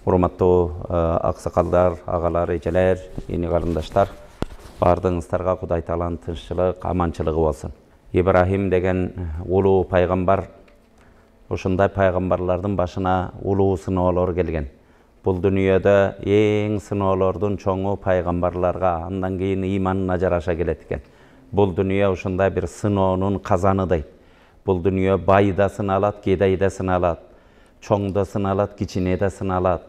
Урматтуу аксакалдар, агалар, эжелер, эни карындаштар, бардыгыңыздарга Кудай Тааланын тынччылык, аманчылыгы болсун. Ибрахим деген улуу пайгамбар, ушундай пайгамбарлардын башына улуу сыноолор келген. Бул дүйнөдө эң сыноолордун чоңу пайгамбарларга, андан кийин ыйманына жараша келет экен. Бул дүйнө ушундай бир сыноонун казаныдай. Бул дүйнө бай да сыналат, кедей да сыналат, чоң да сыналат, кичине да сыналат.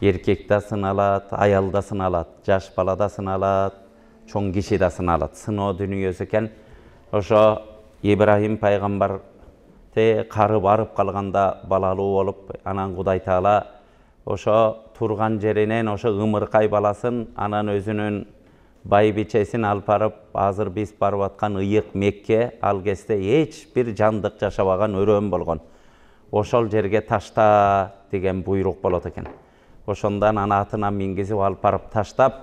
Эркек да сыналат, аял да сыналат, жаш бала да сыналат, чоң киши да сыналат. Сыноо дүйнөсү экен. Ошо Ибрахим пайгамбар кары барып калганда балалуу болуп, анан Кудай Таала ошо турган жеринен ошо ымыркай баласын, анан өзүнүн байбичесин алып барып, азыр биз барып аткан ыйык Мекке, ал кезде эч бир жандык жашабаган өрөөн болгон. Ошол жерге ташта деген буйрук болот экен. Ошондан атына мингизип алып барып таштап,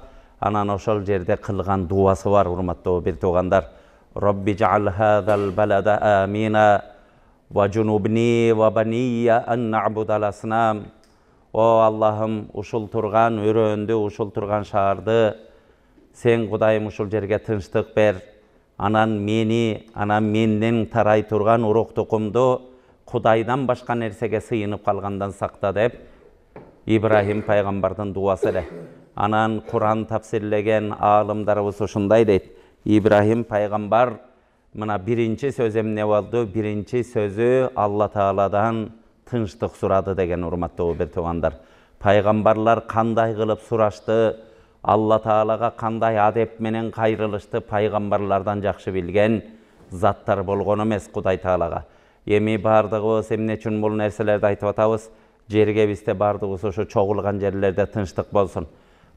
анан ошол жерде кылган дуасы бар, урматтуу бир туугандар. Робби жаал хазал балада амина ва жунубни ва бания ан набудал аснам. О Аллахым, ушул турган өрөөндү, ушул турган шаарды сен Кудайым ушул жерге тынчтык бер. Анан менден тарай турган урук тукумду Кудайдан башка нерсеге сыйынып калгандан сакта деп Ибрахим пайгамбардын дуасы эле. Анан Куран тафсирлеген аалымдарыбыз ушундай дейт. Ибрахим пайгамбар мына биринчи сөз эмне болду? Биринчи сөзү Алла Тааладан тынчтык сурады деген, урматтуу бир туугандар. Пайгамбарлар кандай кылып сурашты, Алла Таалага кандай адеп менен кайрылышты, пайгамбарлардан жакшы билген заттар болгон эмес Кудай Таалага. Эми бардыгыбыз эмне үчүн бул нерселерди айтып атабыз? Жерге бизде бардыгыбыз ошо чогулган жерлерде тынчтык болсун.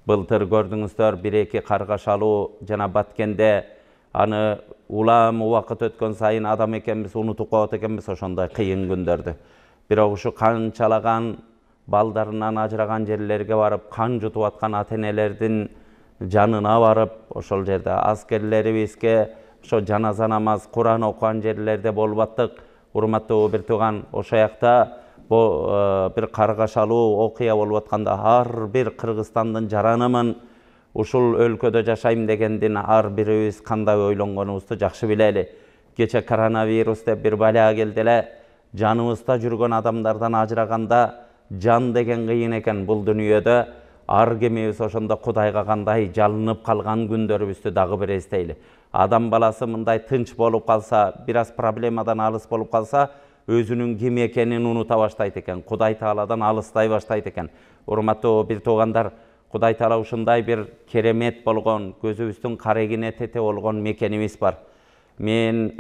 Былтыр көрдүңүздөр, бир-эки каргашалуу жана баткенде аны улам убакыт өткөн сайын адам экенбиз, унутуп коет экенбиз ошондой кыйын күндөрдү. Бирок ушу канчалаган балдарынан ажыраган жерлерге барып, кан жутуп аткан ата-энелердин жанына барып, ошол жерде аскерлерибизге ошо жаназа намаз, Куран окуган жерлерде болуп аттык. Урматтуу бир тууган, ошо жакта бир каргашалуу окуя болуп атканда ар бир Кыргызстандын жаранымын, ушул өлкөдө жашайм дегендин ар бирибиз кандай ойлонгонубузду жакшы билели. Кече коронавирус деп бир бала келди эле, жаныбызда жүргөн адамдардан ажыраганда жан деген кыйын экен бул дүйнөдө. Ар кимибиз ошондо Кудайга кандай жалынып калган күндөрүбүздү дагы бир эстейли. Адам баласы мындай тынч болуп калса, бир аз проблемадан алыс болуп калса, өзүнүн ким экенин унута баштайт экен. Кудай Тааладан алыстай баштайт экен. Урматтуу бир туугандар, Кудай Таала ушундай бир керемет болгон, көзүбүздүн карегине тете болгон мекенибиз бар. Мен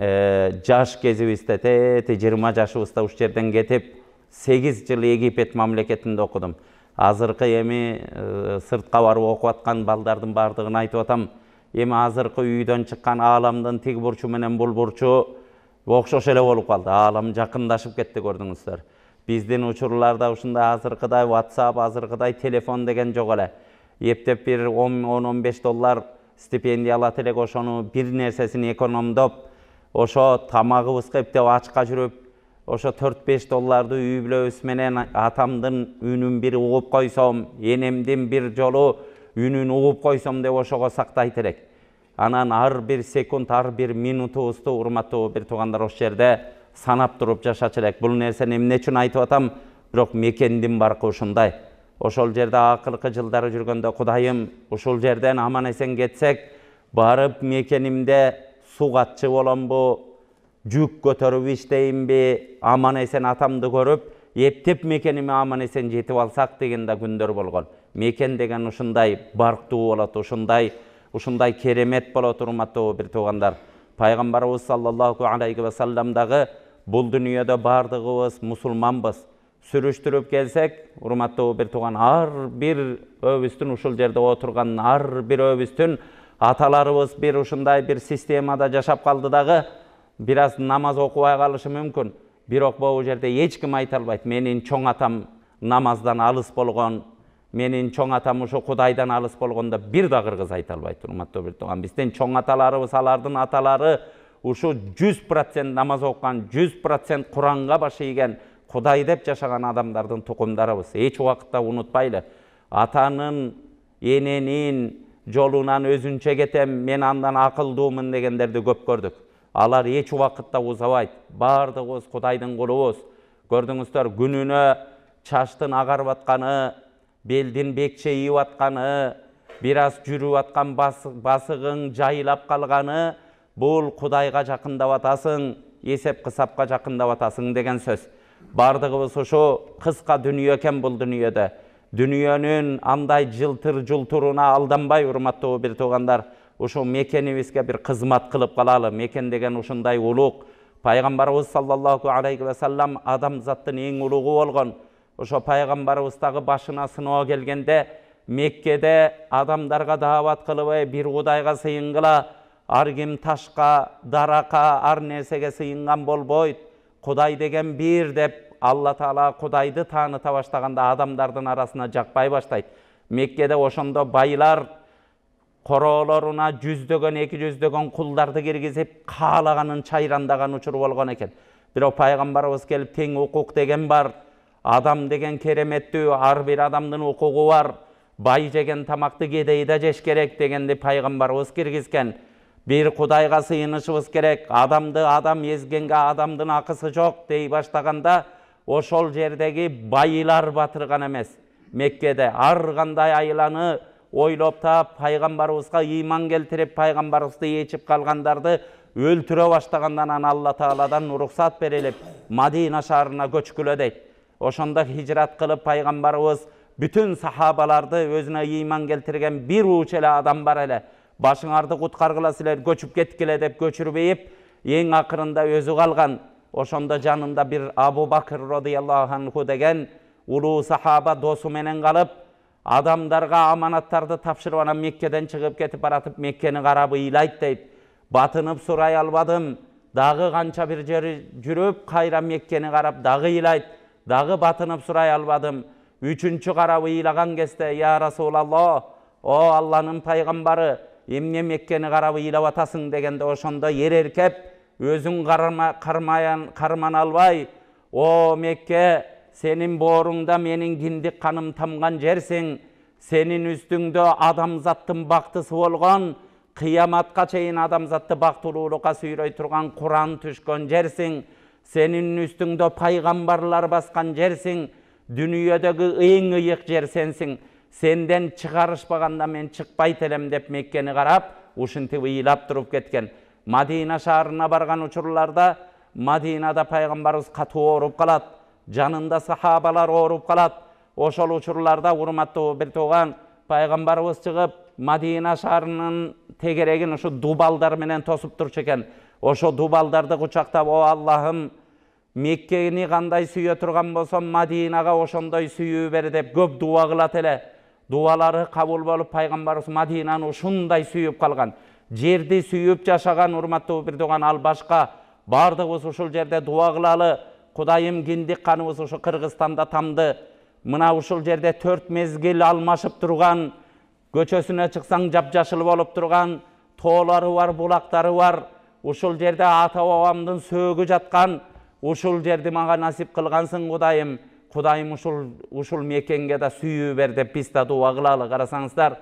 жаш кезибизде, 20 жашыбызда уш жерден кетип, 8 жыл Египет мамлекетинде окудум. Азыркы эми сыртка барып окуп аткан балдардын бардыгын айтып атам. Эми азыркы үйдөн чыккан ааламдын тиги бурчу менен бул бурчу окшош эле болуп калды. Аалам жакындашып кетти, көрдүңүздөр. Биздин учурларда ушундай азыркыдай WhatsApp, азыркыдай телефон деген жок эле. Эптеп бир 10-15 доллар стипендия алат элек, ошону бир нерсесин экономдоп, ошо тамагыбызга эптеп ачка жүрүп, ошо 4-5 долларды үй бүлөбүз менен атамдын үнүн бир угуп койсом, энемдин бир жолу үнүн угуп койсом деп ошого сактайт элек. Анан ар бир секунд, ар бир минутубузду, урматтуу бир туугандар, ошол жерде санап туруп жашачу элек. Бул нерсени эмне үчүн айтып атам? Бирок мекендин баркы ушундай. Ошол жерде акыркы жылдары жүргөндө, Кудайым, ушул жерден аман эсен кетсек, барып мекенимде сугатчы боломбу, жүк көтөрүп иштейинби, аман эсен атамды көрүп, эптеп мекениме аман эсен жетип алсак деген да күндөр болгон. Мекен деген ушундай барктуу болот, ушундай керемет болот, урматтуу бир туугандар. Пайгамбарыбыз саллаллаху алейхи ва саллям дагы бул дүйнөдө бардыгыбыз мусулманбыз. Сүрүштүрүп келсек, урматтуу бир тууган, ар бир өбүстүн ушул жерде отурган ар бир өбүстүн аталарыбыз бир ушундай бир системада жашап калды дагы, бир аз намаз окубай калышы мүмкүн. Бирок бул жерде эч ким айта албайт. Менин чоң атам намаздан алыс болгон, менин чоң атам ушу Кудайдан алыс болгондо бир да кыргыз айта албайт, урматтуу бир тууган. Биздин чоң аталарыбыз, алардын аталары Uşu 100% namaz okugan, 100% Kur'an'a başı iген, Kuday dep жашаган адамдардын тукумдарыбыз. Эч убакытта унутпайлы. Атанын, эненин жолунан өзүнчө кетем, мен андан акылдуумун дегендерди көп көрдүк. Алар эч убакытта узабайт. Бардыгыбыз Кудайдын кулубуз. Көрдүңүздөр, күнүнө чачтын агарып атканы, белдин бекче ийип атканы, бир аз жүрүп аткан басыгың жайылап калганы, бул Кудайга жакындап атасың, эсеп кысапка жакындап атасың деген сөз. Бардыгыбыз ошо кыска дүнүйө экен бул дүнүйөдө. Дүнүйөнүн андай жылтыр-жултуруна алданбай, урматтуу бир туугандар, ошо мекенибизге бир кызмат кылып калалы. Мекен деген ушундай улук. Пайгамбарыбыз саллаллаху алейхи ва саллам адамзаттын эң улугу болгон. Ошо пайгамбарыбыздагы башына сыноо келгенде Меккеде адамдарга даават кылыбай бир Кудайга сыйынгыла, ар ким ташка, даракка, ар нерсеге сыйынган болбойт. Кудай деген бир деп Алла Таала Кудайды тааныта баштаганда адамдардын арасына жакпай баштайт. Меккеде ошондо байлар короолоруна 100дөгөн, 200дөгөн кулдарды киргизип, каалаганын чайрандаган учур болгон экен. Бирок пайгамбарыбыз келип тең укук деген бар. Адам деген кереметтүү, ар бир адамдын укугу бар. Бай жеген тамакты кедей да жеш керек дегенди пайгамбарыбыз киргизген. Бир Кудайга сыйынышыбыз керек. Адамды адам езгенге адамдын акысы жок дей баштаганда, ошол жердеги байлар батырган эмес. Меккеде ар кандай айланы ойлоп таап, пайгамбарыбызга ыйман келтирип, пайгамбарыбызды ечип калгандарды өлтүрө баштагандан Алла Тааладан уруксат берилип, Мадина шаарына көчкүлө дейт. Ошондо хижрат кылып пайгамбарыбыз бүтүн сахабаларды өзүнө ыйман келтирген бир уч эле адам бар эле. Башыңарды куткаргыла силер, көчүп кеткиле деп көчүрбейип, эң акырында өзү калган. Ошондо жанында бир Абу Бакр радыйаллаху анху деген улуу сахаба досу менен калып, адамдарга аманаттарды тапшырып, анан Меккеден чыгып кетип баратып, Меккени карап ыйлайт дейт. Батынып сурай албадым. Дагы канча бир жер жүрүп, кайра Меккени карап дагы ыйлайт. Дагы батынып сурай албадым. Үчүнчү карап ыйлаган кезде, я Расулаллах, о Алланын пайгамбары, эмне Меккени карап ыйлап атасың дегенде, ошондо ереркеп өзүң карман албай, о Мекке, сенин бооруңда менин киндик каным тамган жерсиң, сенин үстүңдө адамзаттын бактысы болгон, кыяматка чейин адамзатты бактылуулукка сүйрөй турган Куран түшкөн жерсиң, сенин үстүңдө пайгамбарлар баскан жерсиң, дүнүйөдөгү эң ыйык жер сенсиң. Сенден чыгарышпаганда мен чыкпайт элем деп Меккени карап, ушинтип ыйлап туруп кеткен. Мадина шаарына барган учурларда Мадинада пайгамбарыбыз катуу ооруп калат, жанында сахабалар ооруп калат. Ошол учурларда урматтуу бир тууган, пайгамбарыбыз чыгып Мадина шаарынын тегерегин ушу дубалдар менен тосуп турчу экен. Ошо дубалдарды кучактап, о Аллахым, Меккени кандай сүйө турган болсом, Мадинага ошондой сүйүү бер деп көп дуа кылат эле. Дуалары кабыл болуп, пайгамбарыбыз Мадинаны ушундай сүйүп калган. Жерди сүйүп жашаган, урматтуу бир тууган, ал башка. Бардыгыбыз ушул жерде дуа кылалы. Кудайым, киндик каныбыз ушу Кыргызстанда тамды. Мына ушул жерде 4 мезгил алмашып турган, көчөсүнө чыксаң жапжашыл болуп турган, тоолары бар, булактары бар. Ушул жерде ата-бабамдын сөөгү жаткан. Ушул жерди мага насип кылгансың, Кудайым. Кудайым ушул мекенге да сүйүү бер деп биз да дуа кылалы. Карасаңыздар,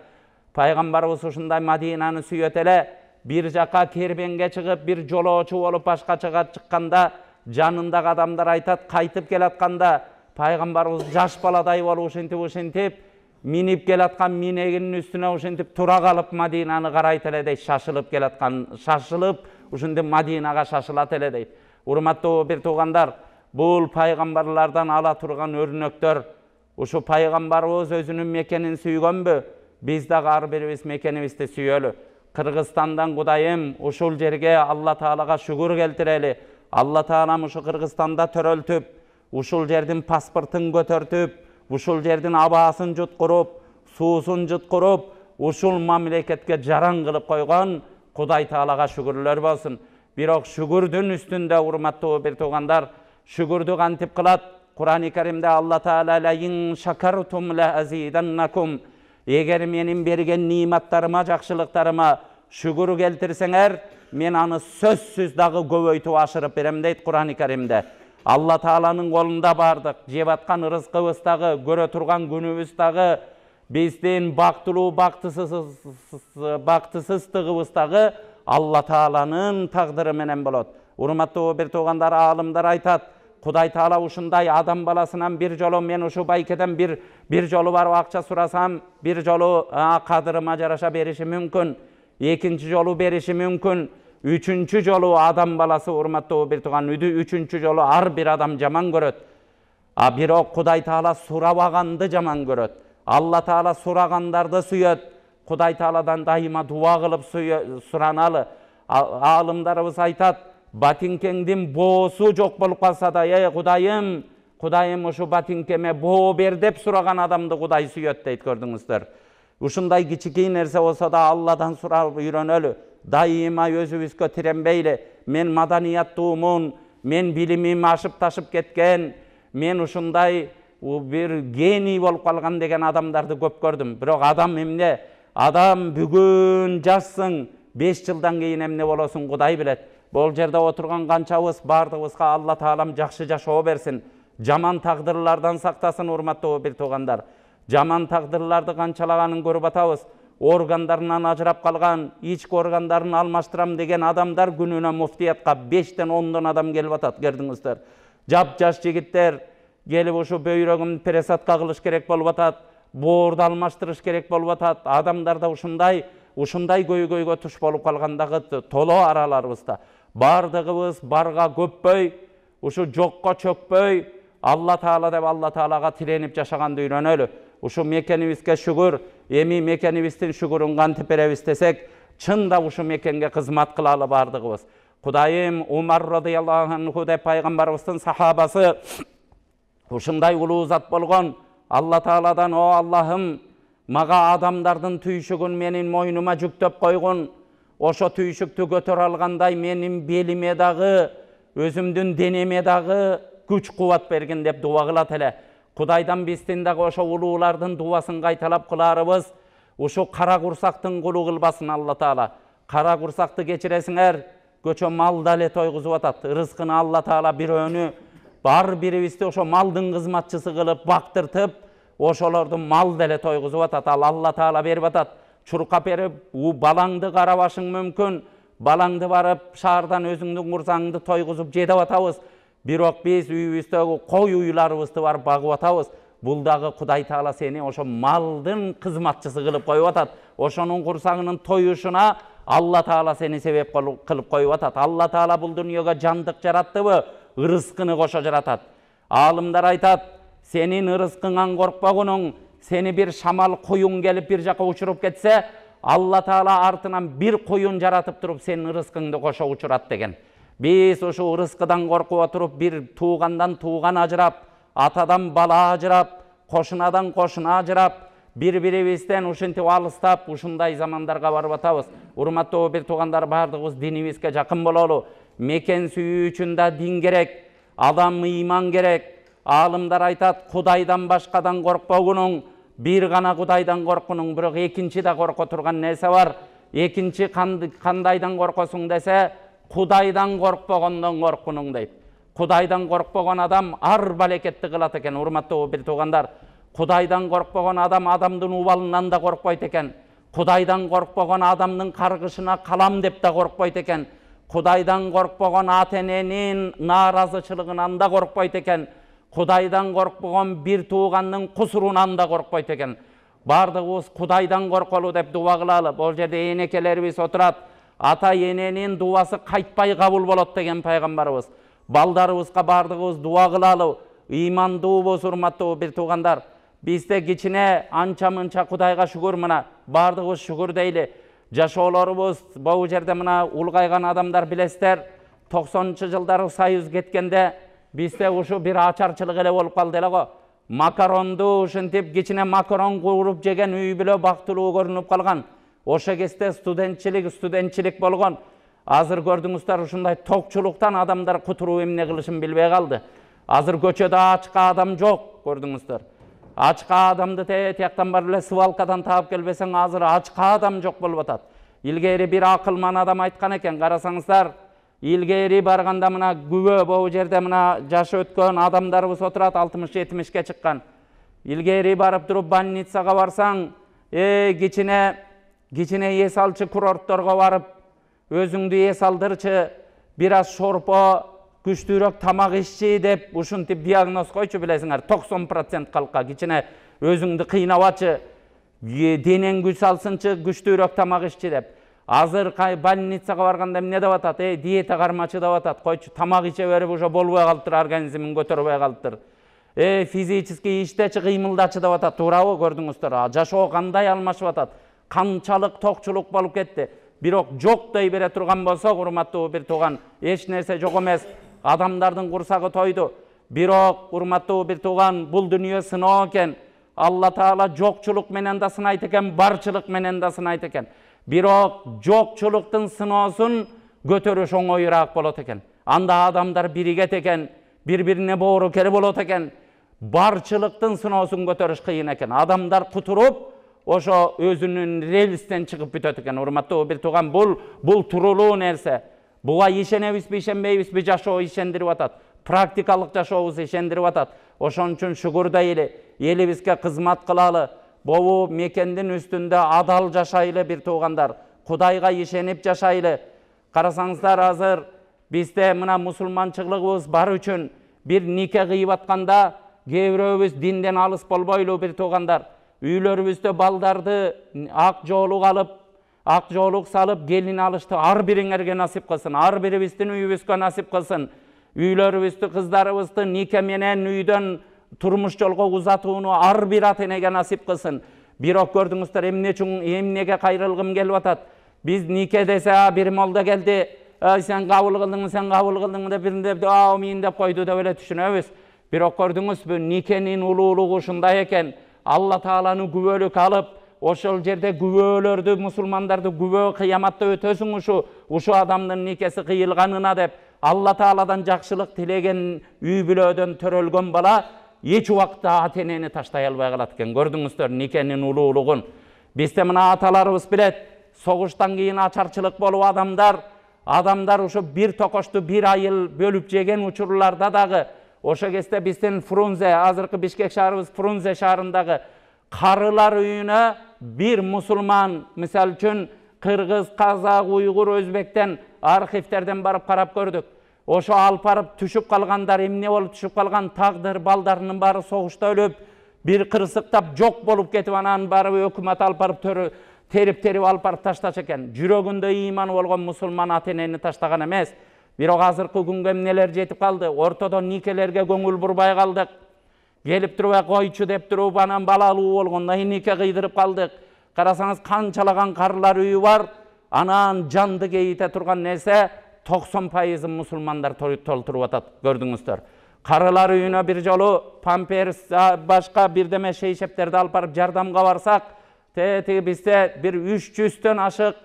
пайгамбарыбыз ушундай Мадинаны сүйөт эле. Бир жака кербенге чыгып, бир жолоочу болуп башка жака чыкканда, жанындагы адамдар айтат, кайтып келатканда, пайгамбарыбыз жаш баладай болуп ушинтип минип келаткан минегинин үстүнө ушинтип тура калып Мадинаны карайт эле дейт. Шашылып ушинтип Мадинага шашылат эле дейт. Урматтуу бир туугандар, бул пайгамбарлардан ала турган өрнөктөр. Ушу пайгамбарыбыз өзүнүн мекенин сүйгөнбү? Биз дагы ар бирибиз мекенибизди сүйөлү. Кыргызстандан Кудайым, ушул жерге Алла Таалага шүгүр келтирели. Алла Таалам ушу Кыргызстанда төрөлтүп, ушул жердин паспортун көтөртүп, ушул жердин абаасын жуткуруп, суусун жуткуруп, ушул мамлекетке жаран кылып койгон Кудай Таалага шүгүрлөр болсун. Бирок шүгүрдүн үстүндө, урматтуу бир туугандар, шүгүрдү кантип кылат? Кур'ан-ы Каримде Алла Таала лаин шакартум ла азиданнакум. Эгер менин берген ниматтарыма, жакшылыктарыма шүгүр келтирсеңер, мен аны сөзсүз дагы көбөйтүп ашырып берем дейт Кур'ан-ы Каримде. Алла Тааланын колунда бардык, жеп аткан рызкыбыз дагы, көрө турган күнүбүз дагы, биздин бактылуу бактысыздыгыбыз дагы Алла Тааланын тагдыры менен болот. Урматтуу бир туугандар, аалымдар айтат, Кудай Таала ушундай адам баласынан бир жолу мен ушу байкеден бир жолу барып акча сурасам, бир жолу кадырыма жараша бериши мүмкүн, экинчи жолу бериши мүмкүн, үчүнчү жолу адам баласы урматтуу бир тууган, үчүнчү жолу ар бир адам жаман көрөт. Бирок Кудай Таала сурабаганды жаман көрөт. Алла Таала сурагандарды сүйөт. Кудай Тааладан дайыма дуа кылып сураналы. Аалымдарыбыз айтат, батинкеңдин боосу жок болуп калса да, Кудайым, Кудайым ушу батинкеме боо бер деп сураган адамды Кудай сүйөт дейт, көрдүңүздөр. Ушундай кичикей нерсе болсо да Алладан сурап үйрөнөлү. Дайыма өзүбүзгө тиренбейли. Мен маданияттуумун, мен билимим ашып ташып кеткен, мен ушундай бир гений болуп калган деген адамдарды көп көрдүм. Бирок адам эмне? Адам бүгүн жашсың, 5 жылдан кийин эмне болосун Кудай билет. Бул жерде отурган канчабыз бардыгыбызга Алла Таалам жакшы жашоо берсин. Жаман тагдырлардан сактасын, урматтуу бир туугандар. Жаман тагдырларды канчалаганын көрүп атабыз. Органдарынан ажырап калган, ички органдарын алмаштырам деген адамдар күнүнө муфтиятка 5-тен 10 адам келип атат, көрдүңүздөр. Жап-жаш жигиттер келип ушу бөйрөгүн пересадка кылыш керек болуп атат, боорду алмаштырыш керек болуп атат. Адамдарда ушундай көйгөйгө туш болуп калгандагы толо араларыбызда. Бардыгыбыз барга көппөй, ушу жокко чөкпөй, Алла Таала деп Алла Таалага тиренип жашаганды үйрөнөлү. Ушу мекенибизге шүгүр, эми мекенибиздин шүгүрүн кантип беребиз десек, чында ушу мекенге кызмат кылалы бардыгыбыз. Кудайым, Умар радыйаллаху анху деп пайгамбарыбыздын сахабасы ушундай улуу зат болгон. Алла Тааладан, о Аллахым, мага адамдардын түйшүгүн менин мойнума жүктөп койгун. Ошо түйшүктү көтөрө алгандай менин белиме дагы, өзүмдүн денеме дагы күч кубат бергин деп дуа кылат эле. Кудайдан биздин дагы ошо улуулардын дуасын кайталап кыларыбыз. Ушу кара курсактын кулу кылбасын Алла Таала. Кара курсакты кечиресиңер, көчө малда эле тойгузуп атат. Рызкыны Алла Таала бирөөнү бар бирибизди ошо малдын кызматчысы кылып бактыртып, ошолорду малда эле тойгузуп атат. Ал Алла Таала берип атат. Чуркап берип, балаңды карабашың мүмкүн. Балаңды барып шаардан өзүңдүн курсаңды тойгузуп жедеп атабыз. Бирок биз үйүбүздөгү кой уйларыбызды барып багып атабыз. Бул дагы Кудай Таала сени ошо малдын кызматчысы кылып коюп атат. Ошонун курсагынын тоюшуна Алла Таала сени себеп кылып коюп атат. Алла Таала бул дүйнөгө жандык жараттыбы? Ырыскыны кошо жаратат. Аалымдар айтат, сенин ырыскыңан коркпогонуң, сени бир шамал куюн келип бир жака учуруп кетсе, Алла Таала артынан бир куюн жаратып туруп сенин ырыскыңды кошо учурат деген. Биз ушу ырыскыдан коркуп отуруп, бир туугандан тууган ажырап, атадан бала ажырап, кошунадан кошуна ажырап, бири-бирибизден ушинтип алыстап, ушундай замандарга барып атабыз. Урматтуу бир туугандар, бардыгыбыз динибизге жакын бололу. Мекен сүйүү үчүн да дин керек, адам ыйман керек. Аалымдар айтат, Кудайдан башкадан коркпогунуң, бир гана Кудайдан коркунуң, бирок экинчи да корко турган нерсе бар. Экинчи кандайдан коркосуң десе, Кудайдан коркпогондон коркунуң дейт. Кудайдан коркпогон адам ар балекетти кылат экен, урматтуу бир туугандар. Кудайдан коркпогон адам адамдын убалынан да коркпойт экен. Кудайдан коркпогон адамдын каргышына калам деп да коркпойт экен. Кудайдан коркпогон ата-эненин нааразычылыгынан да коркпойт экен. Кудайдан коркпогон бир туугандын кусурунан да коркпойт экен. Бардыгыбыз Кудайдан корколу деп дуа кылалы. Бул жерде энекелерибиз отурат. Ата-эненин дуасы кайтпай кабыл болот деген пайгамбарыбыз. Балдарыбызга бардыгыбыз дуа кылалы. Ыймандуубуз, урматтуу бир туугандар. Бизде кичине анча-мынча Кудайга шүгүр, мына бардыгыбыз шүгүр дейли. Жашоолорубуз бул жерде мына улгайган адамдар билесиздер, 90-чы жылдары Союз кеткенде бизде ушу бир ачарчылык эле болуп калды эле го. Макаронду ушинтип кичине макарон кууруп жеген үй бүлө бактылуу көрүнүп калган. Ошо кезде студентчилик болгон. Азыр көрдүңүздөр, ушундай токчулуктан адамдар кутуруу эмне кылышын билбей калды. Азыр көчөдө ачка адам жок, көрдүңүздөр. Ачка адамды тияктан барып эле свалкадан таап келбесең, азыр ачка адам жок болуп атат. Ilgeri bir akılman adam aytkan eken, карасаңыздар, ilgeri barganda mına gübö bu jerde mına jaşı ötkön adamlarыбыз oturat 60-70'ke çıkkan. İlgeri barıp durup больницага barsaң, кичине эс алчы курортторго барып, өзүңдү эс алдырчы, biraz şorpo, güçtürök tamak işçi dep ушинтип диагноз койчу билесиңер, 90% калкка кичине өзүңдү кыйнабачы, денең күч алсынчы, güçtürök tamak işçi dep. Азыр больницага барганда эмне деп атат? Диета кармачы деп атат. Койчу тамак иче берип уже болбой калыптыр, организмин көтөрбөй калыптыр. Физический иштечи, кыймылдачы деп атат. Туурабы, көрдүңүздөр? Жашоо кандай алмашып атат? Канчалык токчулук болуп кетти. Бирок жок дей бере турган болсо, урматтуу бир тууган, эч нерсе жок эмес. Адамдардын курсагы тойду. Бирок, урматтуу бир тууган, бул дүйнө сыноо экен. Алла Таала жокчулук менен да сынайт экен, барчылык менен да сынайт экен. Бирок жокчулуктун сыноосун көтөрүш оңоюраак болот экен. Анда адамдар биригет экен, бири-бирине боору кере болот экен. Барчылыктын сыноосун көтөрүш кыйын экен. Адамдар кутуруп, ошо өзүнүн релистен чыгып бүтөт экен. Урматтуу бир тууган, бул турулуу нерсе. Буга ишенебизби, ишенбейбизби, жашоо ишендирип атат. Практикалык жашообуз ишендирип атат. Ошон үчүн шүгүрдай эле, элибизге кызмат кылалы. Бу мекендин үстүндө адал жашайлы бир туугандар. Кудайга ишенип жашайлы. Карасаңыздар, азыр бизде мына мусулманчылыгыбыз бар үчүн бир нике кыйып атканда, кээ бирөөбүз динден алыс болбойлу бир туугандар. Үйлөрүбүздө балдарды ак жоолук алып, ак жоолук салып келин алышты. Ар бириңерге насип кылсын, ар бирибиздин үйүбүзгө насип кылсын. Үйлөрүбүздү, кыздарыбызды нике менен үйдөн turmuş jolgo uzatууну ар бир ата-энеге насип кылсын. Бирок көрдүңүздөр, эмнеге кайрылгым келип атат. Биз нике десе, бир молда келди, сен кабыл кылдың деп бириндеп, амин деп койду деп эле түшүнөбүз. Бирок көрдүңүзбү, никенин улуулугу ушундай экен. Алла Тааланы күбөлүк алып, ошол жерде күбөлөрдү, мусулмандарды күбө кыяматта өтөсүң ушу адамдын никеси кыйылганына деп, Алла Тааладан жакшылык тилеген үй бүлөдөн төрөлгөн бала эч убакта ата-энени таштай албай калат экен. Көрдүңүздөр никенин улуулугун. Бизде мына аталарыбыз билет, согуштан кийин ачарчылык болуп адамдар ошо бир токошту бир айыл бөлүп жеген учурларда дагы, ошо кезде биздин Фрунзе, азыркы Бишкек шаарыбыз Фрунзе шаарындагы карылар үйүнө бир мусулман, мисалы үчүн кыргыз, казак, уйгур, өзбектен архивтерден барып карап көрдүк. Ошо алып барып түшүп калгандар, эмне болуп түшүп калган, тагдыр балдарынын баары согушта өлүп, бир кырсыктап жок болуп кетип, анан барып өкмөт алып барып терип алып барып ташташ экен. Жүрөгүндө ыйманы болгон мусулман ата-энени таштаган эмес. Бирок азыркы күнгө эмнелер жетип калды? Ортодон никелерге көңүл бурбай калдык. Келип туруп койчу деп туруп, анан балалуу болгондон кийин нике кыйдырып калдык. Карасаңыз, канчалаган карылар үйү бар, анан жанды кейите турган нерсе 90% мусулмандар толтуруп атат, көрдүңүздөр. Карылар үйүнө бир жолу памперс, башка бирдеме шейшептерди алып барып жардамга барсак, бизде бир 300төн ашык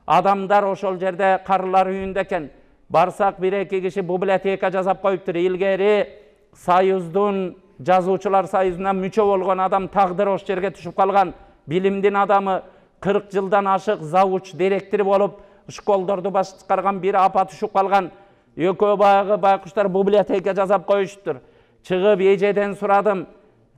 адамдар ошол жерде карылар үйүндө экен. Барсак, бир-эки киши библиотека жасап коюптур. Илгери Союздун, жазуучулар союзуна мүчө болгон адам тагдыр ошол жерге түшүп калган. Билимдин адамы, 40 жылдан ашык завуч директор болуп, школдорду башкарган бир апа түшүп калган. Экөө баягы байкуштар библиотека жасап коюштур. Чыгып эжеден сурадым.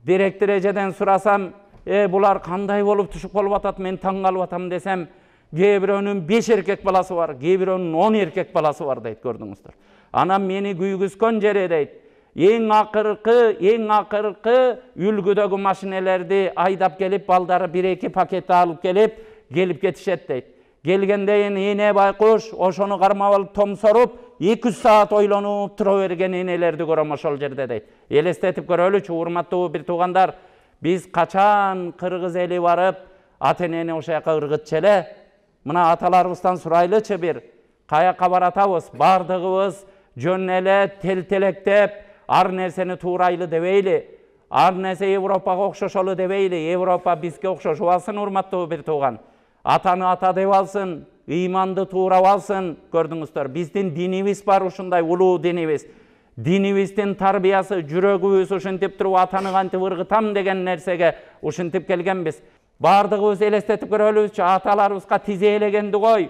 Директор эжеден сурасам, булар кандай болуп түшүп калып атат, мен таң калып атам десем, кээ бирөөнүн 5 эркек баласы бар, кээ бирөөнүн 10 эркек баласы бар дейт, көрдүңүздөр. Анан мени күйгүзгөн жери дейт, эң акыркы үлгүдөгү машинелерди айдап келип, балдары 1-2 пакет алып келип кетишет дейт. Келгендейин эне байкуш ошону кармап алып томсоруп 2 саат ойлонуп тура берген энелерди көрөм ошол жерде дейт. Элестетип көрөлүчү, урматтуу бир туугандар, биз качан кыргыз эли барып ата-энени ошо жака ыргытчу эле, мына аталарыбыздан сурайлычы бир, каяка баратабыз, бардыгыбыз жөн эле телтелектеп, ар нерсени туурайлы дебейли, ар нерсе Европага окшошолу дебейли, Европа бизге окшошуп алсын, урматтуу бир тууган. Атаны ата деп алсын, ыйманды туурап алсын, көрдүңүздөр. Биздин динибиз бар, ушундай улуу динибиз. Динибиздин тарбиясы, жүрөгүбүз ушинтип туруп атаны кантип ыргытам деген нерсеге ушинтип келгенбиз. Bardığыбыз elestetip көрөлүбүзчү, аталарыбызга тизелегенди кой.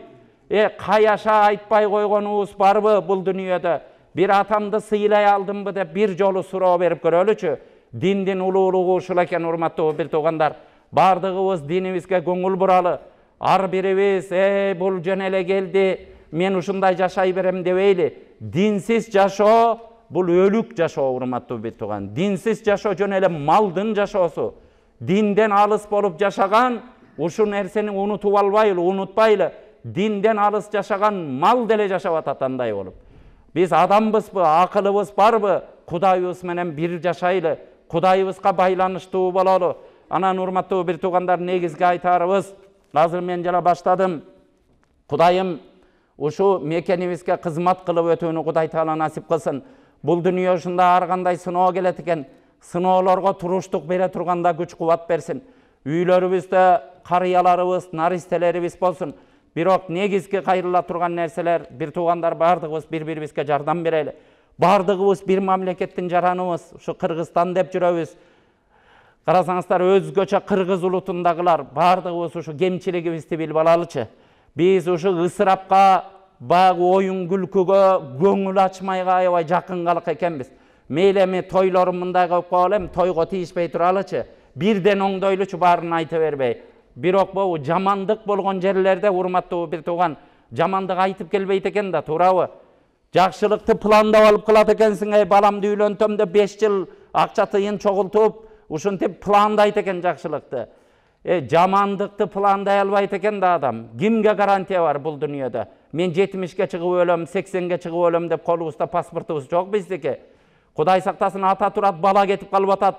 Каяша айтпай койгонубуз барбы бул дүйнөдө? Bir atamды сыйлай алдымбы деп bir жолу суроо берип көрөлүчү. Диндин улуулугу ушул экен, урматтуу бир туугандар. Бардыгыбыз динибизге көңүл буралы. Ар бирибиз, бул жөн эле келди, мен ушундай жашай берем дебейли. Динсиз жашоо бул өлүк жашоо, урматтуу бир тууган. Динсиз жашоо жөн эле малдын жашоосу. Динден алыс болуп жашаган ушул нерсени унутуп албайлы, унутпайлы. Динден алыс жашаган мал деле жашап атат андай болуп. Биз адамбызбы, акылыбыз барбы? Кудайыбыз менен бир жашайлы, Кудайыбызга байланыштуу бололу. Анан урматтуу бир туугандар, негизги айтарыбыз, азыр мен жана баштадым. Кудайым ушу мекенибизге кызмат кылып өтүүнү Кудай Таала насип кылсын. Бул дүйнө ушунда ар кандай сыноо келет экен. Сыноолорго туруштук бере турганда күч кубат берсин. Үйлөрүбүздө карыяларыбыз, наристелерибиз болсун. Бирок негизги кайрыла турган нерселер, бир туугандар, бардыгыбыз бири-бирибизге жардам берели. Бардыгыбыз бир мамлекеттин жараныбыз, ушу Кыргызстан деп жүрөбүз. Карасаңыздар, өзгөчө кыргыз улутундагылар бардыгыбыз ушу кемчилигибизди билип алалычы. Биз ушу ысырапка, баягы оюн күлкүгө, көңүл ачмайга аябай жакын калык экенбиз. Мейли эми тойлорун мындай коюп коелем, тойго тийишпей туралычы. Бирден оңдойлучу, баарын айта бербей. Бирок бул жамандык болгон жерлерде, урматтуу бир тууган, жамандык айтып келбейт экен да, туурабы? Жакшылыкты пландап алып кылат экенсиң, баламды үйлөнтөм деп 5 жыл акча тыйын чогултуп, ушинтип пландайт экен жакшылыкты. Жамандыкты пландай албайт экен да адам. Кимге гарантия бар бул дүйнөдө? Мен 70-ке чыгып өлөм, 80-ге чыгып өлөм деп колубузда паспортубуз жок биздики. Кудай сактасын, ата турат, бала кетип калып атат.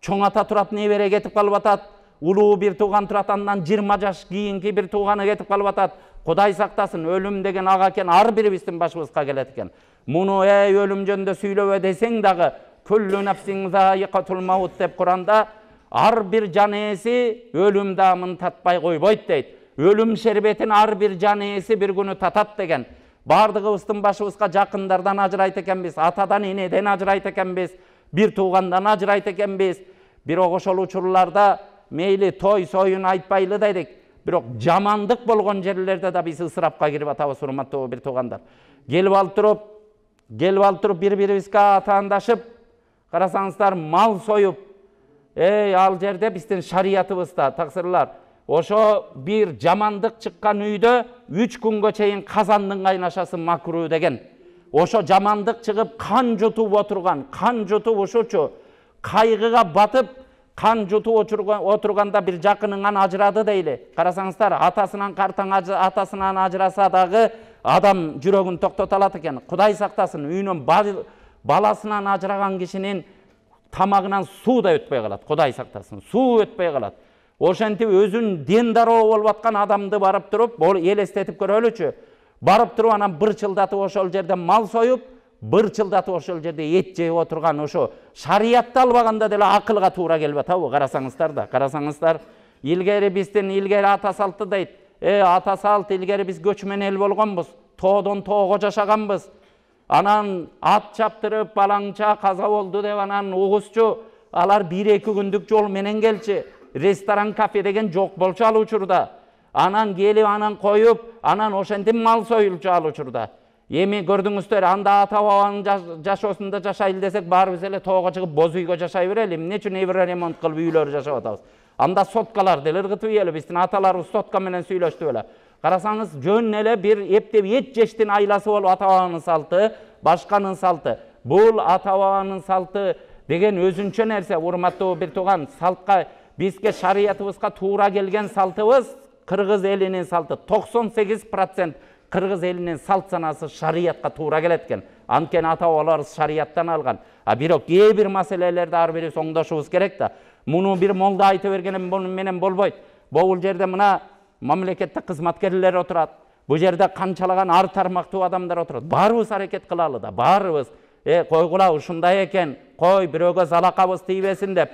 Чоң ата турат, небере кетип калып атат. Улуу бир тууган турат, андан 20 жаш кийинки бир тууганы кетип калып атат. Кудай сактасын, өлүм деген ага экен, ар бирибиздин башыбызга келет экен. Муну өлүм жөнүндө сүйлөбө десең дагы, күллү нафсин заиқатул маут деп Куранда, ар бир жан ээси өлүм даамын татпай койбойт дейт. Өлүм шербетин ар бир жан ээси бир күнү татат деген. Бардыгыбыздын башыбызга жакындардан ажырайт экенбиз, атадан энеден ажырайт экенбиз, бир туугандан ажырайт экенбиз. Бирок ошол учурларда мейли той союн айтпайлы дедик. Бирок жамандык болгон жерлерде да биз ысырапка кирип атабыз, урматтуу бир туугандар. Келип алып туруп бири-бирибизге атаандашып, карасаңыздар, мал союп, ал жерде биздин шариятыбызда таксырлар. Ошо бир жамандык чыккан үйдө 3 күнгө чейин казандын кайнашасы макруу деген. Ошо жамандык чыгып кан жутуп отурган, кан жутуп ушучу кайгыга батып, кан жутуп отурганда бир жакыныңан ажырады дейли. Карасаңыздар, атасынан картаң атасынан ажыраса дагы адам жүрөгүн токтото алат экен. Кудай сактасын, үйүнөн баласынан ажыраган кишинин тамагынан суу да өтпөй калат. Кудай сактасын, суу өтпөй калат. Ошентип өзүн дендароо болуп аткан адамды барып туруп, элестетип көрөлүчү. Барып туруп анан бырчылдатып ошол жерде мал союп, бырчылдатып ошол жерде эт жеп отурган, ошо шариятты албаганда деле акылга туура келип атабы? Карасаңыздар да, карасаңыздар. Илгери биздин ата салты дейт. Ата салт, илгери биз көчмөн эл болгонбуз. Тоодон тоого жашаганбыз. Анан ат чаптырып, балаңча каза болду деп анан угузчу, алар 1-2 күндүк жол менен келчи. Ресторан, кафе деген жок болчу ал учурда. Анан келип, анан коюп, анан ошентип мал союлчу ал учурда. Эми көрдүңүздөр, анда ата бабанын жашоосунда жашайлы десек, баарыбыз эле тоого чыгып боз үйгө жашай берели. Эмне үчүн ремонт кылып үйлөр жашап атабыз? Анда соткалар деле ыргытып ийели, биздин аталарыбыз сотка менен сүйлөштү беле. Карасаңыз, жөн эле бир эптеп эт жештин айласы болуп ата бабанын салты, башканын салты. Бул ата бабанын салты деген өзүнчө нерсе, урматтуу бир тууган. Салтка, бизге шариятыбызга туура келген салтыбыз кыргыз элинин салты. 98% кыргыз элинин салт санасы шариятка туура келет экен. Анткени ата бабаларыбыз шарияттан алган. Бирок кээ бир маселелерде ар бирибиз оңдошубуз керек да. Муну бир молда айтып бергенем менен болбойт. Бул жерде мына мамлекетте кызматкерлер отурат. Бул жерде канчалаган ар тармактуу адамдар отурат. Баарыбыз аракет кылалы да, баарыбыз. Койгула, ушундай экен, кой бирөөгө залакабыз тийбесин деп.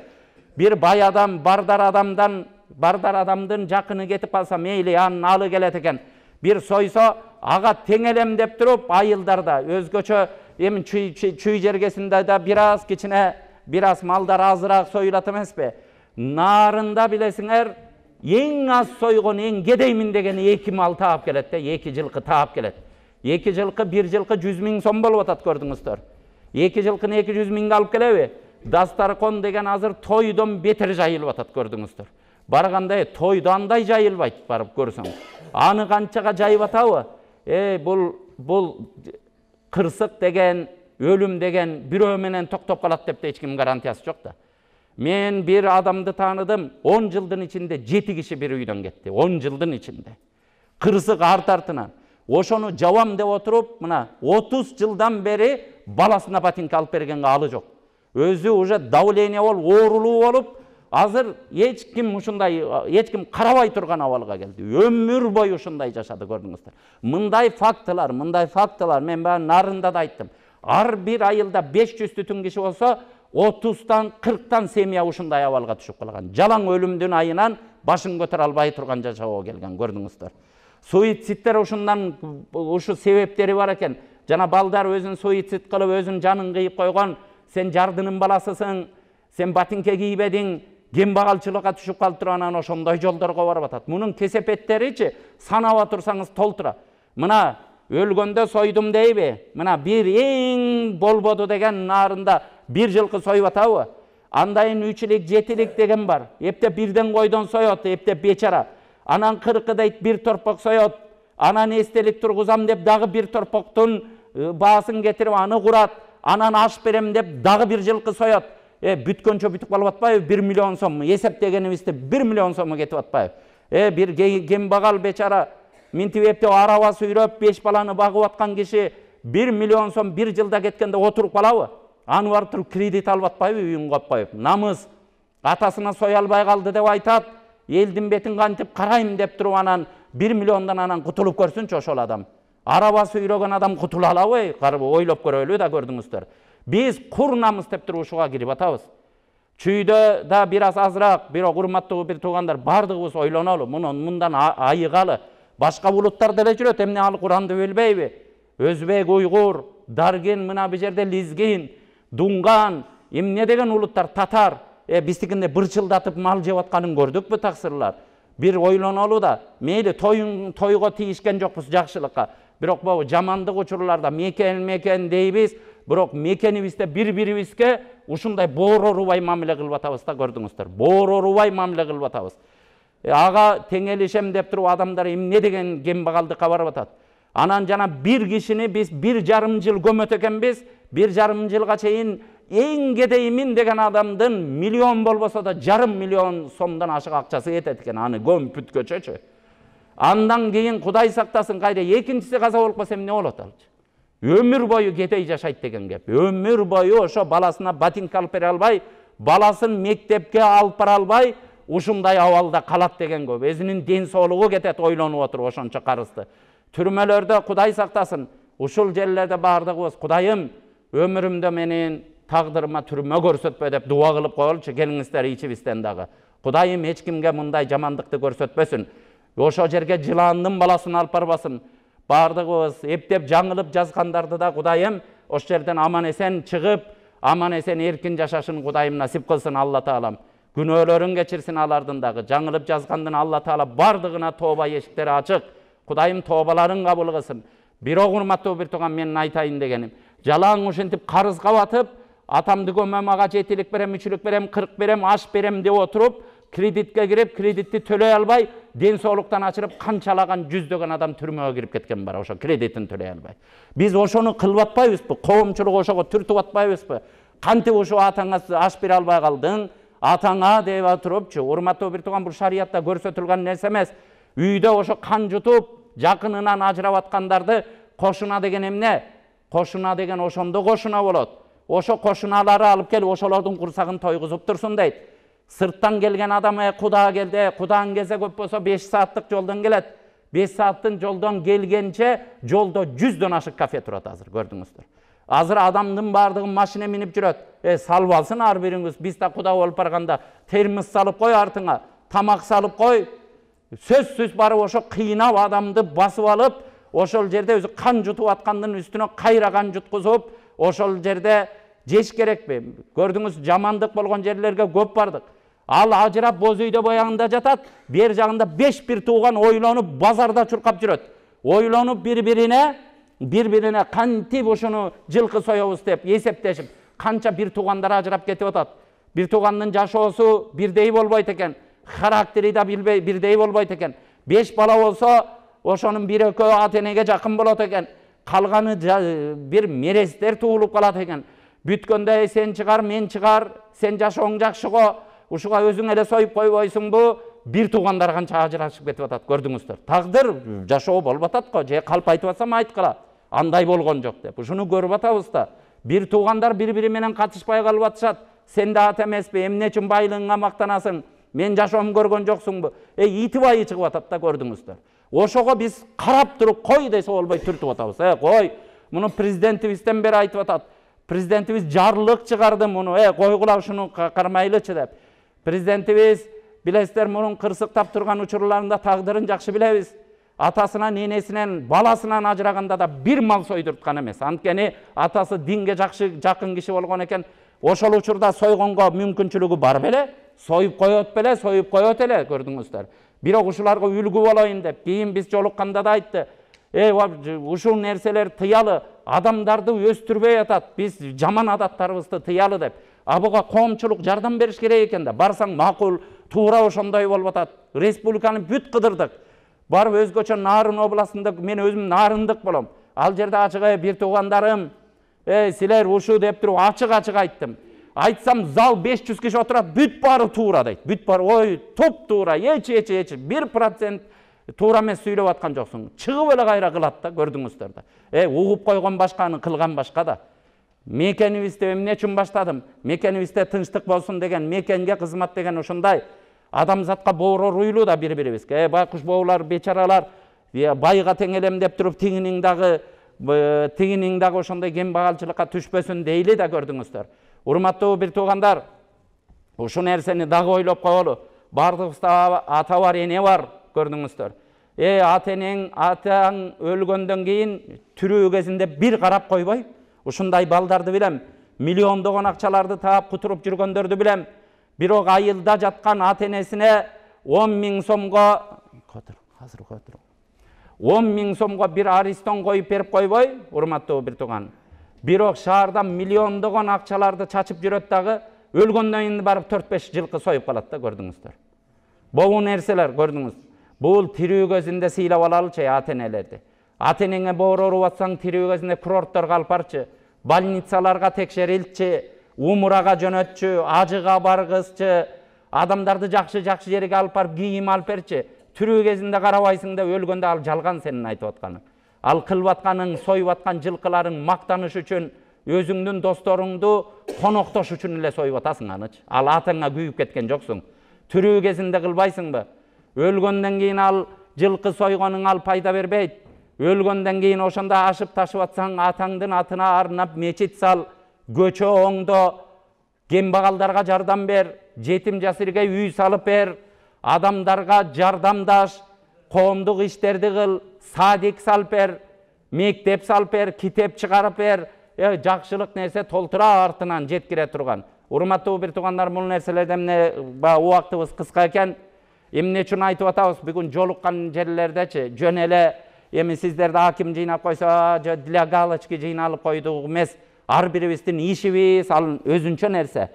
Бир бай адам, бардар адамдын жакыны кетип калса, мейли анын алы келет экен. Бир сойсо, ага теңелем деп туруп, айылдарда, өзгөчө эми чүй жергесинде да бир аз малдар азыраак союлат эмеспи? Нарында билесиңер, Ең аз сойгон, ең кедеймин деген 2 мал таап келет де, 2 жылқы таап келет. 2 жылқы, 1 жылқы 100 000 сом болуп атат, көрдүңүздөр. 2 жылқыны 200 000 алып келеби? Дастаркон деген азыр тойдон бетер жайылып атат, көрдүңүздөр. Барганда тойдо андай жайылбайт, барып көрсөң. Аны канчага жайып атабы? Бул кырсык деген, өлүм деген бирөө менен токтоп калат деп эч ким гарантиясы жок да. Мен bir adamды таныдым, 10 жылдын ичинде 7 киши bir үйдөн кетти. 10 жылдын ичинде. Кырсык арт-артынан. Ошону жабам деп отуруп, мына 30 жылдан бери баласына ботинка алып бергенге алы жок. Өзү уже давление болуп, оорулуу болуп, азыр эч ким карабай турган абалга келди. Өмүр бою ушундай жашады, көрдүңүздөр. Мындай фактылар мен баары нарында да айттым. Ар bir айылда 500 түтүн киши болсо, 30-тан 40-тан семья ушундай абалга түшүп калган. Жалаң өлүмдүн айынан башын көтөрө албай турган жашоого келген, көрдүңүздөр. Суицидтер ушундан ушу себептери бар экен. Жана балдар өзүн суицид кылып, өзүн жанын кыйып койгон, сен жардынын баласысың, сен ботинке кийбедиң, кембагалчылыкка түшүп калып турганан ошондой жолдорго барып атат. Мунун кесепеттеричи санап турсаңыз толтура. Мына өлгөндө сойдум дейби? Мына bir эң болбоду деген нарында 1 жылкы союп атабы? Андайын 3-лик, 7-лик деген бар. Эптеп бирден койдон соёт, эптеп бечара. Анан 40 дейт 1 торпок соёт. Анан эстелик тургузам деп дагы 1 торпоктун баасын кетирип аны курат. Анан аш берем деп дагы 1 жылкы соёт. Бүткөнчө бүтүп калып атпайбы? 1 миллион сом. Эсептегенибизде 1 миллион сому кетип атпайбы? Bir кембагал бечара минтип эптеп араба сүйрөп 5 баланы багып аткан киши 1 миллион сом 1 жылда кеткенде отуруп калабы? Аны барып туруп кредит алып атпайбы, үйүн коюп коюп. Намыс атасына соя албай калды деп айтат. Элдин бетин кантип карайм деп туруп анан 1 миллиондан анан кутулуп көрсүнчү ошол адам. Араба сүйрөгөн адам кутула алабы? Ойлоп көрөлү да, көрдүңүздөр. Биз кур намыс деп туруп ушуга кирип атабыз. Чүйдө да бир аз азыраак, бирок урматтуу бир туугандар, бардыгыбыз ойлонолу, мындан айыгалы. Башка булуттар деле жүрөт, эмне ал Куранды билбейби? Өзбек, уйгур, даргин, мына бу жерде лизгин, дунган, эмне деген улуттар, татар, биздикинде бырчылдатып мал жеп атканын көрдүкпү, таксырлар. Бир ойлонолу да, мейли тойго тийишкен жокпуз жакшылыкка. Бирок бу жамандык учурларда мекен дейбиз, бирок мекенибизде бири-бирибизге ушундай бооро урубай мамиле кылып атабыз да, көрдүңүздөр. Бооро урубай мамиле кылып атабыз. Ага теңелишем деп туруп адамдар эмне деген кембагалдыкка барып атат. Анан жана bir кишини биз 1,5 жыл көмөт экенбиз. 1,5 жылга чейин эң кедеймин деген адамдын миллион болбосо да 1,5 миллион сомдон ашык акчасы кетет экен, аны көмүп бүткөчөчү. Андан кийин Кудай сактасын, кайра экинчиси каза болуп калса эмне болот алчы? Өмүр бою кедей жашайт деген кеп. Өмүр бою ошо баласына ботинка алып бере албай, баласын мектепке алып бара албай, ушундай абалда калат деген көп. Өзүнүн ден соолугу кетет, ойлонуп отуруп ошончо карызды. Түрмөлөрдө Кудай сактасын, ушул жерлерде бардыгыбыз Кудайым өмүрүмдө менин тагдырыма түрмө көрсөтпө деп дуа кылып коелучу, келиңиздер ичибизден дагы. Кудайым эч кимге мындай жамандыкты көрсөтпөсүн. Ошо жерге жыландын баласын алып барбасын. Бардыгыбыз эптеп жаңылып жазгандарды да Кудайым ошол жерден аман эсен чыгып, аман эсен эркин жашашын Кудайым насип кылсын Алла Таалам. Күнөөлөрүн кечирсин алардын дагы. Жаңылып жазгандын Алла Таала бардыгына тооба эшиктери ачык. Кудайым тообаларын кабыл кылсын. Бирок урматтуу бир тууган, менин айтайын дегеним, жалаң ушинтип карызга батып, атамды көмөм, ага 7-лик берем, 3-лик берем, 40 берем, аш берем деп отуруп, кредитке кирип, кредитти төлөй албай, ден соолуктан ачырып, канчалаган жүздөгөн адам түрмөгө кирип кеткен бар, ошо кредитин төлөй албай. Биз ошону кылып атпайбызбы? Коомчулук ошого түртүп атпайбызбы? Кантип ошо атаңа аш бере албай калдың? Атаңа деп отурупчу, урматтуу бир тууган, бул шариятта көрсөтүлгөн нерсе эмес. Үйдө ошо кан жутуп, жакынынан ажырап аткандарды кошуна деген эмне? Кошуна деген ошондо кошуна болот. Ошо кошуналары алып келип ошолордун курсагын тойгузуп турсун дейт. Сырттан келген адам Куда келди, Кудаң келсе көп болсо 5 сааттык жолдон келет. 5 сааттын жолдон келгенче жолдо 100дөн ашык кафе турат азыр, көрдүңүздөр. Азыр адамдын бардыгы машина минип жүрөт. Салып алсын ар бириңиз. Биз да Куда болуп барганда термос салып кой артыңа, тамак салып кой. Сөзсүз барып ошо кыйнап адамды басып алып, ошол жерде өзү кан жутуп аткандын үстүнө кайра кан жуткузуп, ошол жерде жеш керекпи? Көрдүңүз, жамандык болгон жерлерге көп бардык. Ал ажырап боз үйдө боягында жатат, бер жагында 5 бир тууган ойлонуп базарда чуркап жүрөт. Ойлонуп бири-бирине кантип ушуну жылкы соёбуз деп эсептешип, канча бир туугандар ажырап кетип атат. Бир туугандын жашоосу бирдей болбойт экен, характери да бирдей болбойт экен. 5 бала болсо, ошонун 1-2 ата-энеге жакын болот экен. Калганы бир мерестер туулуп калат экен. Бүткөндө сен чыгар, мен чыгар, сен жашооң жакшы го, ушуга өзүң эле союп койбойсуңбу? Бир туугандар канча ажырашып кетип атат, көрдүңүздөр. Тагдыр жашоо болуп атат го, же калп айтып атсам айткыла. Андай болгон жок деп. Ушуну көрүп атабыз да. Бир туугандар бири-бири менен катышпай калып атышат. Сен да ата эмеспи, эмне үчүн байлыгыңа мактанасың? Мен жашоом көргөн жоксуңбу? Ити байы чыгып атат да, көрдүңүздөр. Ошого биз карап туруп кой десе болбой түртүп атабыз. Кой, муну президентибизден бери айтып атат. Президентибиз жарлык чыгарды муну, койгула ушуну кармайлычы деп. Президентибиз билесиздер, мурун кырсыктап турган учурларында тагдырын жакшы билебиз. Атасынан, энесинен, баласынан ажыраганда да бир мал сойдурткан эмес. Анткени атасы динге жакын киши болгон экен. Ошол учурда сойгонго мүмкүнчүлүгү бар беле, союп коет эле, көрдүңүздөр. Бирок ушуларга үлгү болоюн деп, кийин биз жолукканда да айтты. Ушул нерселер тыялы, адамдарды өстүрбөй атат, биз жаман адаттарыбызды тыялы деп. Буга коомчулук жардам бериш керек экен да. Барсаң макул, туура ошондой болуп атат. Республиканы бүт кыдырдык. Барып өзгөчө Нарын областында мен өзүм нарындык болом. Ал жерде ачык бир туугандарым, силер ушу деп туруп ачык айттым. Айтсам зал 500 киши отурат, бүт бары туура дейт. Бүт бары, ой, топ туура, эч 1% туура эмес сүйлөп аткан жоксуң. Чыгып эле кайра кылат да, көрдүңүздөр да. Угуп койгон башканы кылган башка да. Мекенибизде эмне үчүн баштадым? Мекенибизде тынчтык болсун деген, мекенге кызмат деген ушундай. Адамзатка боорор уйлуу да бири-бирибизге. Байкуш боолар, бечаралар, байга теңелем деп туруп тигинин дагы ошондой кембагалчылыкка түшпөсүн дейли да, көрдүңүздөр. Урматтуу бир туугандар, ушу нерсени дагы ойлоп коелу. Бардыгыбызда ата бар, эне бар, көрдүңүздөр. Ата-энең, атаң өлгөндөн кийин түрүү кезинде бир карап койбой, ушундай балдарды билем. Миллиондогон акчаларды таап кутуруп жүргөндөрдү билем. Бирок айылда жаткан ата-энесине 10 000 сомго, 10 000 сомго бир аристон коюп берип койбой, урматтуу бир тууган. Бирок шаарда миллиондогон акчаларды чачып жүрөт дагы, өлгөндөн кийин барып 4-5 жылкы союп калат да, көрдүңүздөр. Бул нерселер, көрдүңүз. Бул тирүү көзүндө сыйлап алалычы ата-энелерди. Ата-энеңе боорору атсаң тирүү көзүндө курортторго алып барчы, больницаларга текшерилчи, умурага жөнөтчү, ажыга баргызчы, адамдарды жакшы жерге алып барып кийим алып берчи. Түрүү кезинде карабайсың да, өлгөндө ал жалган сенин айтып атканың. Ал кылып атканың, союп аткан жылкыларың мактаныш үчүн, өзүңдүн досторуңду коноктош үчүн эле союп атасың анычы. Ал атаңа күйүп кеткен жоксуң. Түрүү кезинде кылбайсыңбы? Өлгөндөн кийин ал жылкы сойгонуң ал пайда бербейт. Өлгөндөн кийин ошондо ашып ташып атсаң, атаңдын атына арнап мечит сал, көчө оңдо, кембагалдарга жардам бер, жетим жасырге үй салып бер, адамдарга жардамдаш, коомдук иштерди кыл, садик салып бер, мектеп салып бер, китеп чыгарып бер, жакшылык нерсе толтура артынан жеткире турган. Урматтуу бир туугандар, бул нерселерден убактыбыз кыска экен. Эмне үчүн айтып атабыз? Бүгүн жолуккан жерлердечи жөн эле эми сиздерди аким жыйнап койсо, для галочки жыйналып койдук эмес. Ар бирибиздин ишибиз ал өзүнчө нерсе.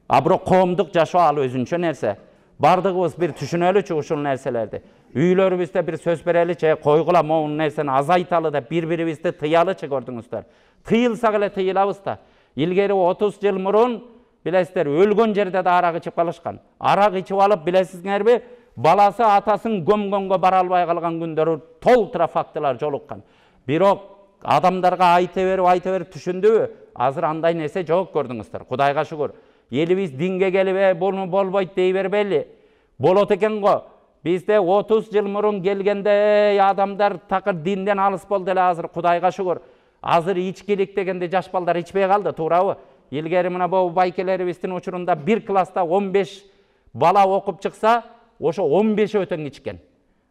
Бирок коомдук жашоо ал өзүнчө нерсе. Бардыгыбыз бир түшүнөлүчү ушул нерселерди. Үйлөрүбүздө бир сөз береличи, койгула могу нерсени азайталы деп бири-бирибизди тыялычы, көрдүңүздөр. Тыйылсак эле тыйылабыз да. Илгери 30 жыл мурун билесиздер, өлгөн жерде да арак ичип калышкан. Арак ичип алып, билесиңерби, баласы атасын көмгөнгө бара албай калган күндөрү толтура фактылар жолуккан. Бирок адамдарга айта берип түшүндүбү? Азыр андай нерсе жок, көрдүңүздөр. Кудайга шүгүр. Элибиз динге келип, буну болбойт дей бербейли. Болот экен го. Бизде 30 жыл мурун келгенде адамдар такыр динден алыс болду эле, азыр Кудайга шүгүр. Азыр ичкилик дегенде жаш балдар ичпей калды, туурабы? Илгери мына бу байкелерибиздин учурунда бир класста 15 бала окуп чыкса, ошо 15 өтөң ичкен.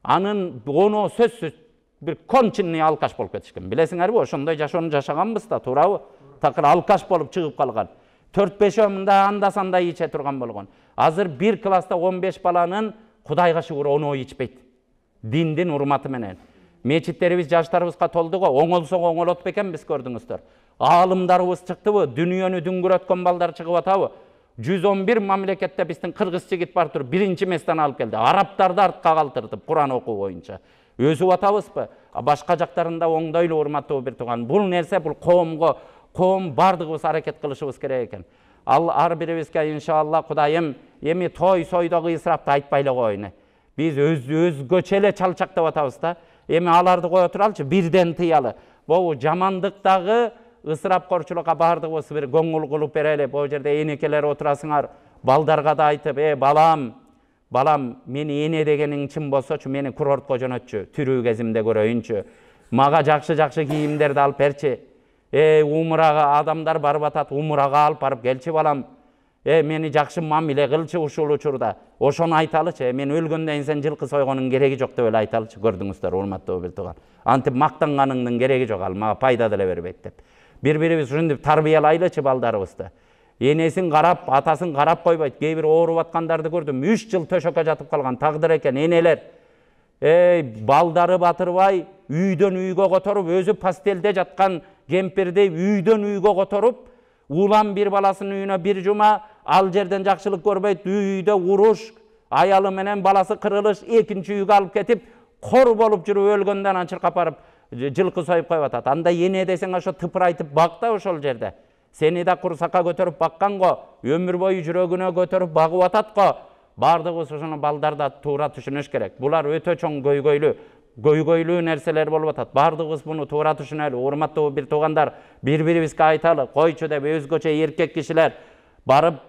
Анын 10 сөзсүз бир конченный алкаш болуп кетишкен. Билесиңерби, ошондой жашоону жашаганбыз да, туурабы? Такыр алкаш болуп чыгып калган. 4-5 мында анда-санда иче турган болгон. Азыр bir класста 15 баланын Кудайга шүгүр 10 ичпейт. Диндин урматы менен. Мечиттерибиз жаштарыбызга толду го, оңолсо оңолот бекенбиз көрдүңүздөр. Алымдарыбыз чыктыбы, дүйнөнү дүңгүрөткөн балдар чыгып атабы? 111 мамлекетте биздин кыргыз жигит бар тур, биринчи местен алып келди. Арабтарды артка калтыртып, Куран окуу боюнча. Өзүп атабызбы? Башка жактарында оңдойлуу урматтуу бир тууган. Бул нерсе бул коом бардыгыбыз аракет кылышыбыз керек экен. Ал ар бирибизге иншалла Кудайым эми той сойдогу исрапты айтпай эле коеюн. Биз өзгөчө эле чалчактап атабыз да. Эми аларды кое туралчы, бирден тыялы. Бул жамандыктагы ысырапкорчулукка бардыгыбыз бир көңүл кылып берели. Бул жерде энекелер отурасыңар, балдарга да айтып, балам, мени эне дегениң чын болсочу, мени курортко жөнөтчү, тирүү кезимде көрөйүнчү. Мага жакшы кийимдерди алып берчи. Умрага адамдар барып атат, умрага алып барып келчи балам. Мени жакшы мамиле кылчы ушул учурда. Ошону айталычы, мен өлгөндөн сен жылкы сойгонуң кереги жок деп эле айталычы, көрдүңүздөр, урматтуу бир тууган. Антип мактанганыңдын кереги жок, ал мага пайда деле бербейт деп. Бири-бирибиз ушинтип тарбиялайлычы балдарыбызды. Энесин карап, атасын карап койбойт. Кээ бир ооруп аткандарды көрдүм. 3 жыл төшөккө жатып калган тагдыр экен энелер. Балдары батырбай, үйдөн үйгө которуп, өзү пастелде жаткан кемпирди үйдөн үйгө которуп, улам бир баласынын үйүнө бир жума, ал жерден жакшылык көрбөйт, үйдө уруш, аялы менен баласы кырылыш, экинчи үйгө алып кетип, кор болуп жүрүп өлгөндөн анчыркап барып жылкы союп коюп атат. Анда эне десең ошо тыпырайтып бакта ошол жерде. Сени да курсакка көтөрүп баккан го, өмүр бою жүрөгүнө көтөрүп багып атат го. Бардыгыбыз ошону балдарда туура түшүнүш керек. Булар өтө чоң көйгөйлүү нерселер болуп атат. Бардыгыбыз буну туура түшүнөлү. Урматтуу бир туугандар, бири-бирибизге айталы, койчу деп өзгөчө эркек кишилер барып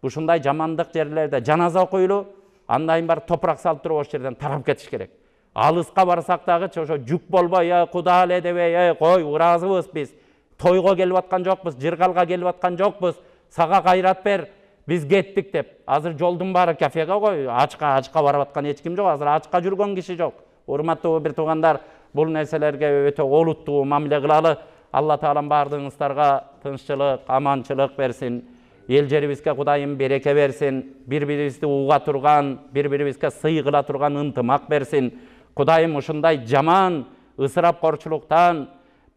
ушундай жамандык жерлерде жаназа окуйлу, андайын бар топурак салып туруп ошол жерден тарап кетиш керек. Алыска барсак дагы ошо жүк болбой, Куда эле дебей, кой, ыраазыбыз биз. Тойго келип аткан жокпуз, жыргалга келип аткан жокпуз. Сага кайрат бер, биз кеттик деп. Азыр жолдун баары кафеге кой, ачка барып аткан эч ким жок, азыр ачка жүргөн киши жок. Урматтуу бир туугандар, бул нерселерге өтө олуттуу мамиле кылалы. Алла таалам бардыгыңыздарга тынччылык, аманчылык берсин. Эл жерибизге Кудайым береке берсин. Бири-бирибизди уга турган, бири-бирибизге сый кыла турган ынтымак берсин. Кудайым ушундай жаман ысырапкорчулуктан,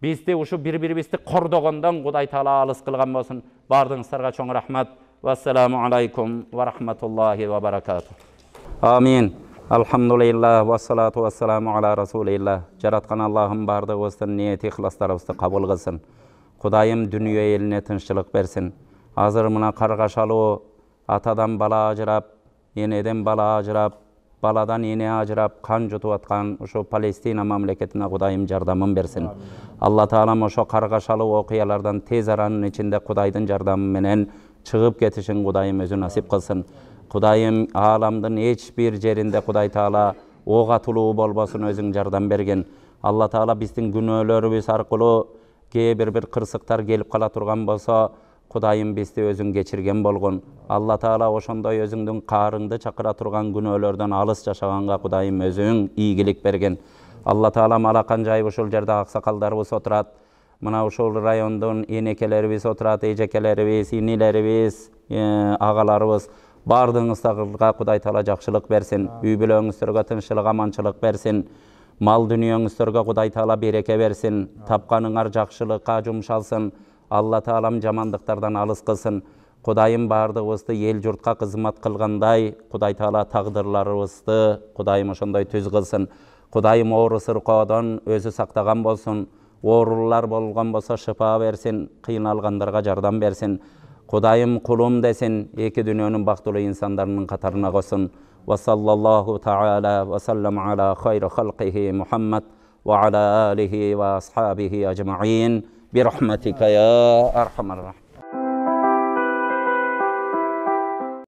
бизди ушу бири-бирибизди кордогондон Кудай таала алыс кылган болсун. Бардыгыңыздарга чоң рахмат. Вассаламу алейкум ва рахматуллахи ва баракату. Амин. Алхамдулиллах, вассалату вассаламу аля расулиллах. Жараткан Аллахым бардыгыбыздын ниет ихластарыбызды кабыл кылсын. Кудайым дүнүйө элине тынччылык берсин. Азыр мына каргашалуу атадан бала ажырап, энеден бала ажырап, баладан эне ажырап, кан жутуп аткан ошо Палестина мамлекетине Кудайым жардамын берсин. Алла таалам ошо каргашалуу окуялардан тез аранын ичинде Кудайдын жардамы менен чыгып кетишин Кудайым өзү насип кылсын. Кудайым ааламдын эч бир жеринде Кудай таала ок атылуу болбосун, өзүң жардам берген. Алла таала биздин күнөөлөрүбүз аркылуу кээ бир кырсыктар келип кала турган болсо, Кудайым бизди өзүң кечирген болгон. Алла таала ошондой өзүңдүн каарыңды чакыра турган күнөөлөрдөн алыс жашаганга Кудайым өзүң ийгилик берген. Алла таалам алакан жайып ушул жерде аксакалдарыбыз отурат. Мына ушул райондун энекелерибиз отурат, эжекелерибиз, инилерибиз, агаларыбыз. Бардыгыңыздарга Кудай таала жакшылык берсин. Үй бүлөңүздөргө тынччылык, аманчылык берсин. Мал дүнүйөңүздөргө Кудай таала береке берсин. Тапканыңар жакшылыкка жумшалсын. Алла таалам жамандыктардан алыс кылсын. Кудайым бардыгыбызды эл журтка кызмат кылгандай, Кудай таала тагдырларыбызды Кудайым ошондой түз кылсын. Кудайым оору сыркоодон өзү сактаган болсун. Оорулар болгон болсо шыпа берсин, кыйналгандарга жардам берсин. Кудайым кулум десин, эки дүйнөнүн бактылуу инсандарынын катарына койсун. Ва саллаллаху таала ва саллам аля хайри халкихи Мухаммад ва аля алихи ва асхабихи ажмаин. برحمتك يا أرحم الراحمين.